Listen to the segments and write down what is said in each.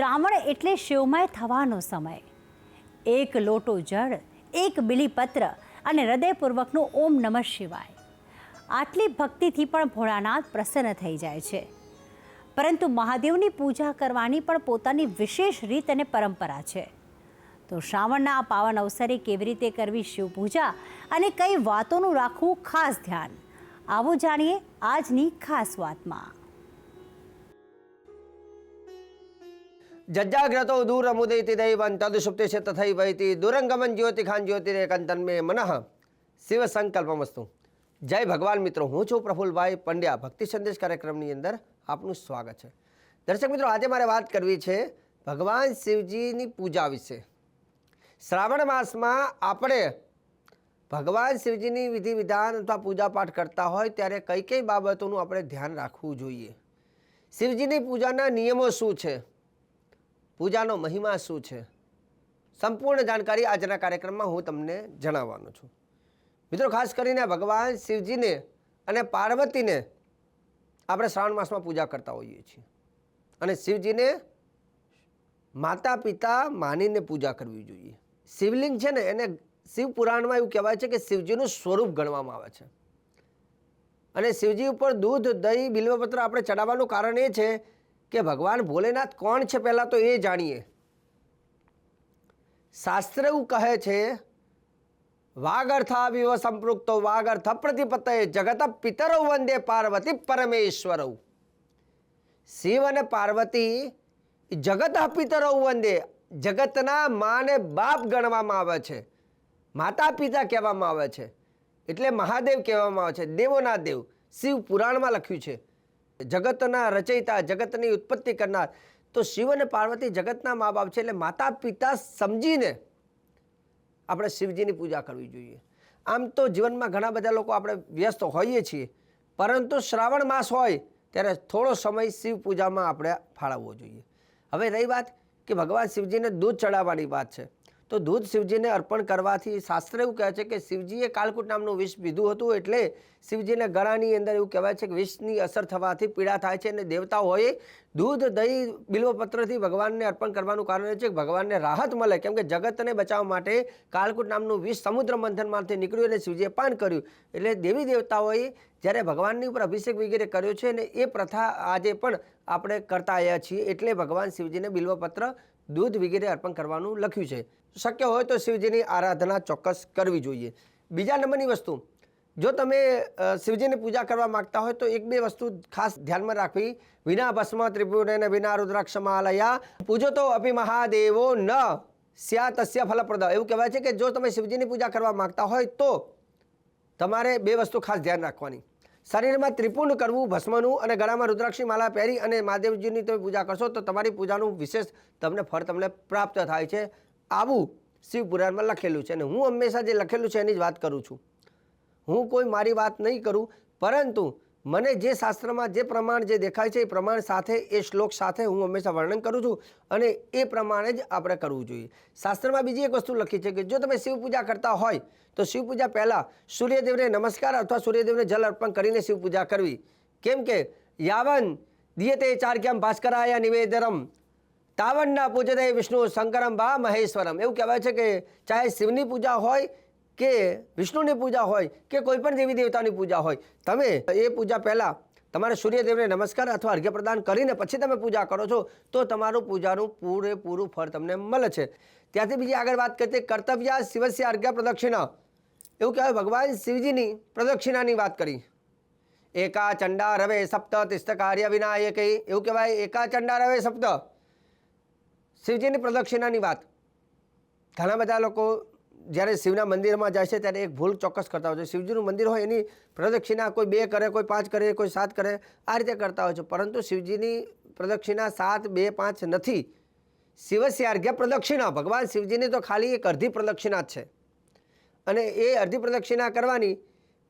શ્રાવણ એટલે શિવમય થવાનો સમય. એક લોટો જળ, એક બીલીપત્ર અને હૃદયપૂર્વકનું ઓમ નમઃ શિવાય. આટલી ભક્તિથી પણ ભોળાનાથ પ્રસન્ન થઈ જાય છે. પરંતુ મહાદેવની પૂજા કરવાની પણ પોતાની વિશેષ રીત અને પરંપરા છે. તો શ્રાવણના આ પાવન અવસરે કેવી રીતે કરવી શિવ પૂજા અને કઈ વાતોનું રાખવું ખાસ ધ્યાન, આવો જાણીએ આજની ખાસ વાતમાં. જજ્જાગ્રતો દૂરમુદયતિ દૈવં તદુષુપ્તિ છે તથૈવૈતિ દુરંગમન જ્યોતિખાન જ્યોતિરેકંતન મે મનઃ શિવ સંકલ્પમસ્તુ. જય ભગવાન મિત્રો, હું છું પ્રફુલભાઈ પંડ્યા. ભક્તિ સંદેશ કાર્યક્રમની અંદર આપનું સ્વાગત છે. દર્શક મિત્રો, આજે મારે વાત કરવી છે ભગવાન શિવજીની પૂજા વિશે. શ્રાવણ માસમાં આપણે ભગવાન શિવજીની વિધિ વિધાન અથવા પૂજા પાઠ કરતા હોય ત્યારે કઈ કઈ બાબતોનું આપણે ધ્યાન રાખવું જોઈએ. શિવજીની પૂજાના નિયમો શું છે, પૂજાનો મહિમા શું છે, સંપૂર્ણ જાણકારી આજના કાર્યક્રમમાં હું તમને જણાવવાનો છું. મિત્રો, ખાસ કરીને ભગવાન શિવજીને અને પાર્વતીને આપણે શ્રાવણ માસમાં પૂજા કરતા હોઈએ છીએ અને શિવજીને માતા પિતા માનીને પૂજા કરવી જોઈએ. શિવલિંગ છે ને, એને શિવ પુરાણમાં એવું કહેવાય છે કે શિવજીનું સ્વરૂપ ગણવામાં આવે છે. અને શિવજી ઉપર દૂધ, દહીં, બિલ્વપત્ર આપણે ચડાવવાનું કારણ એ છે કે ભગવાન ભોલેનાથ કોણ છે પહેલાં તો એ જાણીએ. શાસ્ત્ર એવું કહે છે, વાગર્થાવિવ સંપૃક્તો વાગર્થ પ્રતિપતયે જગત પિતરૌ વંદે પાર્વતી પરમેશ્વરૌ. શિવ અને પાર્વતી જગત પિતરૌ વંદે, જગતના માને બાપ ગણવામાં આવે છે, માતા પિતા કહેવામાં આવે છે, એટલે મહાદેવ કહેવામાં આવે છે, દેવોના દેવ. શિવ પુરાણમાં લખ્યું છે, જગતના રચયિતા, જગતની ઉત્પત્તિ કરનાર. તો શિવ અને પાર્વતી જગતના મા બાપ છે, એટલે માતા પિતા સમજીને આપણે શિવજીની પૂજા કરવી જોઈએ. આમ તો જીવનમાં ઘણા બધા લોકો આપણે વ્યસ્ત હોઈએ છીએ, પરંતુ શ્રાવણ માસ હોય ત્યારે થોડો સમય શિવ પૂજામાં આપણે ફાળવવો જોઈએ. હવે રહી વાત કે ભગવાન શિવજીને દૂધ ચડાવવાની વાત છે, તો દૂધ શિવજીને અર્પણ કરવાથી શાસ્ત્ર એવું કહે છે કે શિવજીએ કાલકૂટ નામનું વિષ પીધું હતું, એટલે શિવજીને ગળાની અંદર એવું કહેવાય છે કે વિષની અસર થવાથી પીડા થાય છે. અને દેવતાઓએ દૂધ, દહીં, બિલ્વપત્રથી ભગવાનને અર્પણ કરવાનું કારણ એ છે કે ભગવાનને રાહત મળે, કેમ કે જગતને બચાવવા માટે કાલકૂટ નામનું વિષ સમુદ્ર મંથનમાંથી નીકળ્યું અને શિવજીએ પાન કર્યું. એટલે દેવી દેવતાઓએ જ્યારે ભગવાનની ઉપર અભિષેક વગેરે કર્યો છે, અને એ પ્રથા આજે પણ આપણે કરતા આવ્યા છીએ. એટલે ભગવાન શિવજીને બિલ્વપત્ર, દૂધ વગેરે અર્પણ કરવાનું લખ્યું છે. શક્ય હોય તો શિવજીની આરાધના ચોક્કસ કરવી જોઈએ. બીજા નંબરની વસ્તુ, જો તમે શિવજીની પૂજા કરવા માગતા હોય તો એક બે વસ્તુ ખાસ ધ્યાનમાં રાખવી. વિના ભસ્મ ત્રિપુરેન વિના રુદ્રાક્ષમાલયા પૂજો તો અપી મહાદેવો ન સ્યાતસ્ય ફલપ્રદ. એવું કહેવાય છે કે જો તમે શિવજીની પૂજા કરવા માગતા હોય તો તમારે બે વસ્તુ ખાસ ધ્યાન રાખવાની. શરીરમાં ત્રિપુંડ કરવું ભસ્મનું, અને ગળામાં રુદ્રાક્ષની માલા પહેરી અને મહાદેવજીની તમે પૂજા કરશો તો તમારી પૂજાનું વિશેષ ફળ તમને પ્રાપ્ત થાય છે. આવું શિવ પુરાણમાં લખેલું છે. અને હું હંમેશા જે લખેલું છે એની જ વાત કરું છું. હું કોઈ મારી વાત નહીં કરું, પરંતુ મને જે શાસ્ત્રમાં જે પ્રમાણ જે દેખાય છે એ પ્રમાણ સાથે, એ શ્લોક સાથે હું હંમેશા વર્ણન કરું છું, અને એ પ્રમાણે જ આપણે કરવું જોઈએ. શાસ્ત્રમાં બીજી એક વસ્તુ લખી છે કે જો તમે શિવ પૂજા કરતા હોય તો શિવ પૂજા પહેલાં સૂર્યદેવને નમસ્કાર અથવા સૂર્યદેવને જલ અર્પણ કરીને શિવ પૂજા કરવી. કેમ કે યાવન દિયતે ચાર્ક્યમ ભાસ્કરાય નિવેદનમ તાવન્ના પૂજતે વિષ્ણુ શંકરમ ભા મહેશ્વરમ. એવું કહેવાય છે કે ચાહે શિવની પૂજા હોય કે વિષ્ણુની પૂજા હોય કે કોઈ પણ દેવી દેવતાની પૂજા હોય, તમે એ પૂજા પહેલાં તમારે સૂર્યદેવને નમસ્કાર અથવા અર્ઘ્ય પ્રદાન કરીને પછી તમે પૂજા કરો છો તો તમારું પૂજાનું પૂરેપૂરું ફળ તમને મળે છે. ત્યાંથી બીજી આગળ વાત કરતી કર્તવ્ય શિવસ્ય અર્ઘ્ય પ્રદક્ષિણા. એવું કહેવાય ભગવાન શિવજીની પ્રદક્ષિણાની વાત કરી. એકા ચંડા રવે સપ્ત તિસ્ત કાર્ય વિનાયકે. એવું કહેવાય એકા ચંડા રવે સપ્ત, શિવજીની પ્રદક્ષિણાની વાત. ઘણા બધા લોકો જ્યારે શિવના મંદિરમાં જાય છે ત્યારે એક ભૂલ ચોક્કસ કરતા હોય છે. શિવજીનું મંદિર હોય એની પ્રદક્ષિણા કોઈ 2 કરે, કોઈ 5 કરે, કોઈ 7 કરે, આ રીતે કરતા હોય છે. પરંતુ શિવજીની પ્રદક્ષિણા 7, 2, 5 નથી. શિવસ્ય અર્ઘ્ય પ્રદક્ષિણા, ભગવાન શિવજીની તો ખાલી એક અડધી પ્રદક્ષિણા જ છે. અને એ અડધી પ્રદક્ષિણા કરવાની,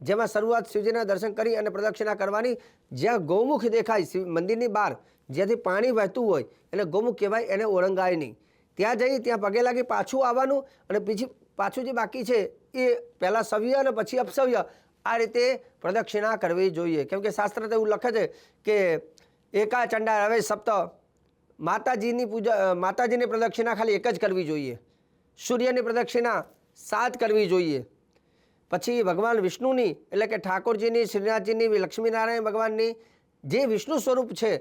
જેમાં શરૂઆત શિવજીના દર્શન કરી અને પ્રદક્ષિણા કરવાની. જ્યાં ગૌમુખ દેખાય શિવ મંદિરની બહાર, જ્યાંથી પાણી વહેતું હોય એને ગૌમુખ કહેવાય, એને ઓળંગાય નહીં. ત્યાં જઈ ત્યાં પગે લાગી પાછું આવવાનું, અને પછી પાછું જે બાકી છે એ પહેલાં સવ્ય અને પછી અપસવ્ય, આ રીતે પ્રદક્ષિણા કરવી જોઈએ. કેમ કે શાસ્ત્ર તો એવું લખે છે કે એકા ચંડા રવે સપ્ત માતાજીની પૂજા, માતાજીની પ્રદક્ષિણા ખાલી એક જ કરવી જોઈએ. સૂર્યની પ્રદક્ષિણા 7 કરવી જોઈએ. પછી ભગવાન વિષ્ણુની એટલે કે ઠાકોરજીની, શ્રીનાથજીની, લક્ષ્મીનારાયણ ભગવાનની જે વિષ્ણુ સ્વરૂપ છે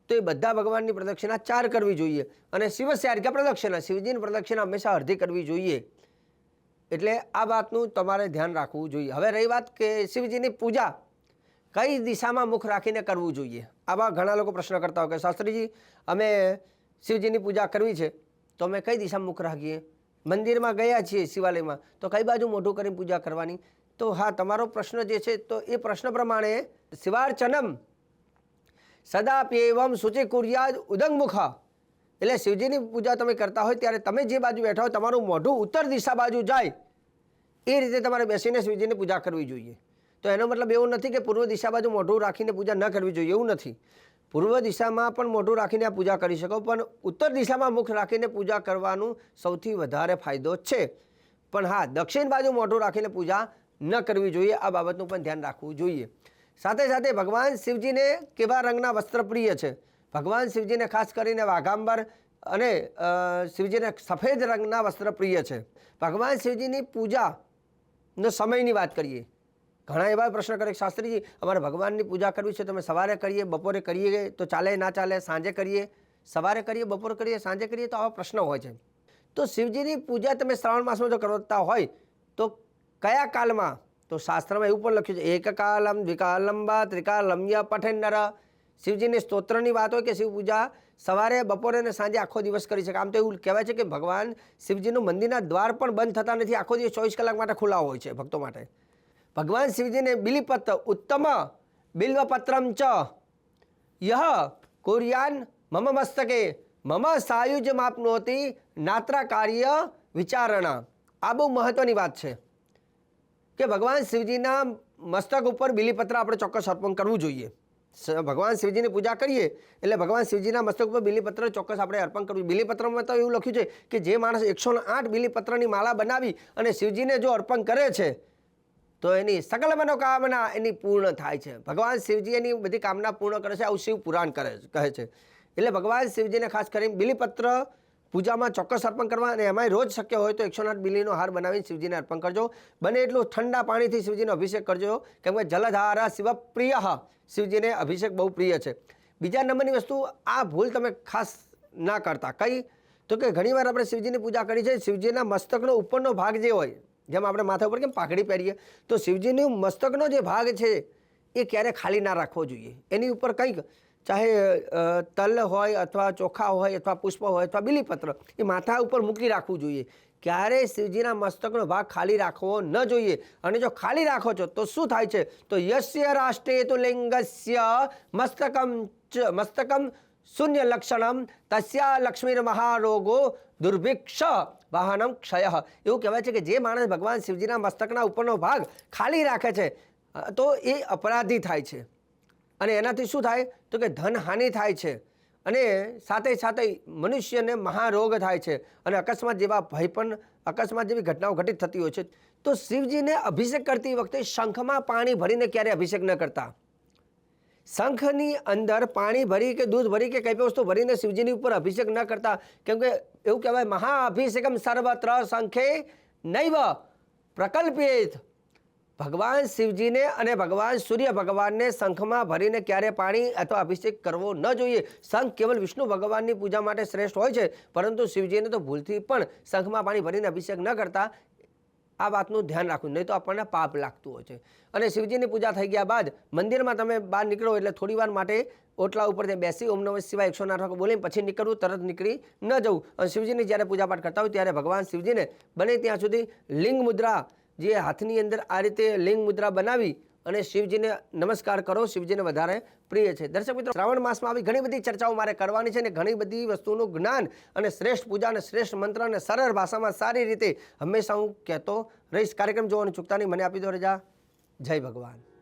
તો એ બધા ભગવાનની પ્રદક્ષિણા 4 કરવી જોઈએ. અને શિવસ્ય અર્ઘ્ય પ્રદક્ષિણા, શિવજીની પ્રદક્ષિણા હંમેશા અડધી કરવી જોઈએ. એટલે આ વાતનું તમારે ધ્યાન રાખવું જોઈએ. હવે રહી વાત કે શિવજીની પૂજા કઈ દિશામાં મુખ રાખીને કરવું જોઈએ. આવા ઘણા લોકો પ્રશ્ન કરતા હોય કે શાસ્ત્રીજી અમે શિવજીની પૂજા કરવી છે તો અમે કઈ દિશામાં મુખ રાખીએ? મંદિરમાં ગયા છીએ શિવાલયમાં તો કઈ બાજુ મોઢું કરીને પૂજા કરવાની? તો હા, તમારો પ્રશ્ન જે છે તો એ પ્રશ્ન પ્રમાણે શિવાર્ચનમ સદાપ્યેવમ શુચિ કુર્યાદ ઉદંગમુખ, એટલે શિવજીની પૂજા તમે કરતા હોય ત્યારે તમે જે બાજુ બેઠા હોય તમારું મોઢું ઉત્તર દિશા બાજુ જાય એ રીતે તમારે બેસીને શિવજીની પૂજા કરવી જોઈએ. તો એનો મતલબ એવું નથી કે પૂર્વ દિશા બાજુ મોઢું રાખીને પૂજા ન કરવી જોઈએ, એવું નથી. પૂર્વ દિશામાં પણ મોઢું રાખીને આ પૂજા કરી શકો, પણ ઉત્તર દિશામાં મુખ રાખીને પૂજા કરવાનું સૌથી વધારે ફાયદો છે. પણ હા, દક્ષિણ બાજુ મોઢું રાખીને પૂજા ન કરવી જોઈએ, આ બાબતનું પણ ધ્યાન રાખવું જોઈએ. સાથે સાથે ભગવાન શિવજીને કેવા રંગના વસ્ત્ર પ્રિય છે? ભગવાન શિવજીને ખાસ કરીને વાઘાંબર અને શિવજીને સફેદ રંગના વસ્ત્ર પ્રિય છે. ભગવાન શિવજીની પૂજાનો સમયની વાત કરીએ. ઘણા એવા પ્રશ્ન કરે શાસ્ત્રીજી અમારે ભગવાનની પૂજા કરવી છે, તમે સવારે કરીએ, બપોરે કરીએ તો ચાલે ના ચાલે, સાંજે કરીએ, સવારે કરીએ, બપોરે કરીએ, સાંજે કરીએ, તો આવા પ્રશ્ન હોય છે. તો શિવજીની પૂજા તમે શ્રાવણ માસમાં જો કરતા હોય તો કયા કાલમાં? તો શાસ્ત્રમાં એવું પણ લખ્યું છે એક કાલમ દ્વિકાલમ વા ત્રિકાલમ્ય પઠન નર. શિવજીની સ્તોત્રની વાત હોય કે શિવ પૂજા સવારે, બપોરે અને સાંજે આખો દિવસ કરી શકે. આમ તો એવું કહેવાય છે કે ભગવાન શિવજીનું મંદિરના દ્વાર પણ બંધ થતા નથી, આખો દિવસ 24 કલાક માટે ખુલ્લા હોય છે ભક્તો માટે. ભગવાન શિવજીને બિલીપત્ર ઉત્તમ બિલ્વપત્રમ ચ યહ કુર્યાન મમ મસ્તકે મમ સાયુજ માપનોતી નાત્રા કાર્ય વિચારણા. આ બહુ મહત્વની વાત છે કે ભગવાન શિવજીના મસ્તક ઉપર બિલીપત્ર આપણે ચોક્કસ અર્પણ કરવું જોઈએ. ભગવાન શિવજીની પૂજા કરીએ એટલે ભગવાન શિવજીના મસ્તક ઉપર બિલીપત્ર ચોક્કસ આપણે અર્પણ કરવું. બિલીપત્રમાં તો એવું લખ્યું છે કે જે માણસ 108 બિલીપત્રની માળા બનાવી અને શિવજીને જો અર્પણ કરે છે તો એની સકલ મનોકામના એની પૂર્ણ થાય છે. ભગવાન શિવજી એની બધી કામના પૂર્ણ કરે છે, આવું શિવ પુરાણ કહે છે. એટલે ભગવાન શિવજીને ખાસ કરીને બિલીપત્ર પૂજામાં ચોક્કસ અર્પણ કરવા, અને એમાંય રોજ શક્ય હોય તો 108 બિલીનો હાર બનાવીને શિવજીને અર્પણ કરજો. બને એટલું ઠંડા પાણીથી શિવજીનો અભિષેક કરજો, કેમ કે જલધારા શિવપ્રિય, શિવજીને અભિષેક બહુ પ્રિય છે. બીજા નંબરની વસ્તુ, આ ભૂલ તમે ખાસ ના કરતા. કઈ? તો કે ઘણીવાર આપણે શિવજીની પૂજા કરી છે, શિવજીના મસ્તકનો ઉપરનો ભાગ જે હોય, જેમ આપણે માથા ઉપર કેમ પાઘડી પહેરીએ, તો શિવજીનું મસ્તકનો જે ભાગ છે એ ક્યારે ખાલી ના રાખવો જોઈએ. એની ઉપર કંઈક ચાહે તલ હોય અથવા ચોખા હોય અથવા પુષ્પ હોય અથવા બિલીપત્ર એ માથા ઉપર મૂકી રાખવું જોઈએ. ક્યારેય શિવજીના મસ્તકનો ભાગ ખાલી રાખવો ન જોઈએ. અને જો ખાલી રાખો છો તો શું થાય છે? તો યસ્ય રાષ્ટ્રે તુ લિંગસ્ય મસ્તકમ શૂન્ય લક્ષણમ તસ્યા લક્ષ્મીર મહારોગો દુર્ભિક્ષ વાહનમ ક્ષય. એવું કહેવાય છે કે જે માણસ ભગવાન શિવજીના મસ્તકના ઉપરનો ભાગ ખાલી રાખે છે તો એ અપરાધી થાય છે. અને એનાથી શું થાય? તો કે ધનહાનિ થાય છે, અને સાથે સાથે મનુષ્યને મહારોગ થાય છે, અને અકસ્માત જેવા ભય પણ, અકસ્માત જેવી ઘટનાઓ ઘટિત થતી હોય છે. તો શિવજીને અભિષેક કરતી વખતે શંખમાં પાણી ભરીને ક્યારે અભિષેક ન કરતા. શંખની અંદર પાણી ભરી કે દૂધ ભરી કે કઈ પણ વસ્તુ ભરીને શિવજીની ઉપર અભિષેક ન કરતા, કેમ કે એવું કહેવાય મહાઅભિષેકમ સર્વત્ર શંખે નૈવ પ્રકલ્પિત. ભગવાન શિવજીને અને ભગવાન સૂર્ય ભગવાનને શંખમાં ભરીને ક્યારે પાણી અથવા અભિષેક કરવો ન જોઈએ. શંખ કેવલ વિષ્ણુ ભગવાનની પૂજા માટે શ્રેષ્ઠ હોય છે, પરંતુ શિવજીને તો ભૂલથી પણ શંખમાં પાણી ભરીને અભિષેક ન કરતા. આ વાતનું ધ્યાન રાખવું, નહીં તો આપણને પાપ લાગતું હોય છે. અને શિવજીની પૂજા થઈ ગયા બાદ મંદિરમાં તમે બહાર નીકળો એટલે થોડી વાર માટે ઓટલા ઉપર બેસી ઓમ નમઃ શિવાય 108 વખત બોલીને પછી નીકળવું, તરત નીકળી ન જવું. અને શિવજીની જ્યારે પૂજાપાઠ કરતા હોય ત્યારે ભગવાન શિવજીને બને ત્યાં સુધી લિંગ મુદ્રા, જે હાથની અંદર આ રીતે લિંગ મુદ્રા બનાવી અને શિવજીને નમસ્કાર કરો. શિવજીને વધારે પ્રિય છે. દર્શક મિત્રો, શ્રાવણ માસમાં આવી ઘણી બધી ચર્ચાઓ મારે કરવાની છે, અને ઘણી બધી વસ્તુનું જ્ઞાન અને શ્રેષ્ઠ પૂજા અને શ્રેષ્ઠ મંત્ર અને સરળ ભાષામાં સારી રીતે હંમેશા હું કહેતો રહીશ. કાર્યક્રમ જોવાનું ચૂકતા નહીં. મને આપી દો રજા. જય ભગવાન.